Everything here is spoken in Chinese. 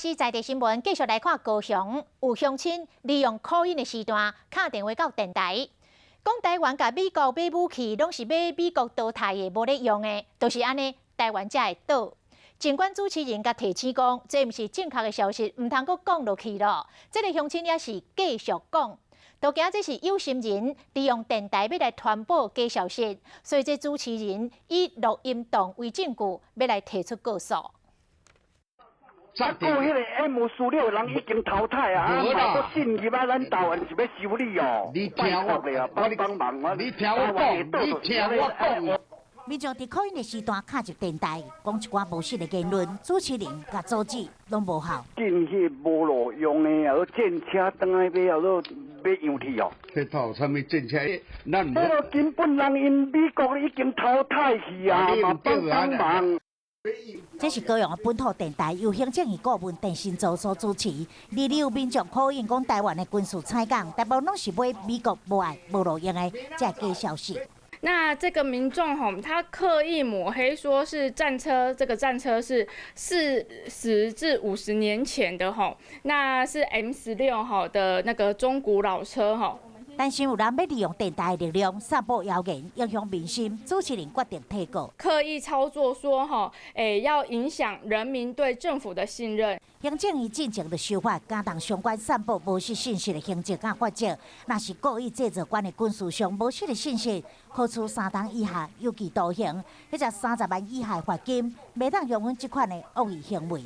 时在地新闻继续来看高雄有乡亲利用考验的时段打电话到电台，讲台湾甲美国买武器拢是买美国淘汰的，无咧用的，就是安尼，台湾才会倒。尽管主持人甲提醒讲，这毋是正确的消息，毋通阁讲落去咯。这个乡亲也是继续讲，都惊这是有心人利用电台要来传播假消息，所以这主持人以录音档为证据，要来提出告诉。 啊，过迄个 M16人已经淘汰啊，啊，买个进入啊，咱台湾是要修理哦。你听我啊，帮忙啊！你听我讲，你听我讲。民众伫考验的时段卡入电台，讲一寡无实的言论，主持人甲阻止拢无效。进去无路用的，啊，战车当来买，啊，买样去哦。这套什么战车？咱无。根本人因美国已经淘汰去啊，嘛帮忙。 这是高雄的本土电台由行政院顾问陈新洲所主持。日有民众考验讲台湾的军事采购，大部分拢是买美国无爱、无路用的这假消息。那这个民众吼，他刻意抹黑说是战车，这个战车是40至50年前的吼，那是 M16吼的那个中古老车吼。 担心有人要利用电台的力量散播谣言，影响民心，主持人决定退稿。刻意操作说吼，要影响人民对政府的信任。行政院进前的修法，加重相关散播无实信息的行政甲法则。若是故意制造关于军事上无实的信息，可处3档以下有期徒刑，或者30万以下罚金，袂当容忍这款的恶意行为。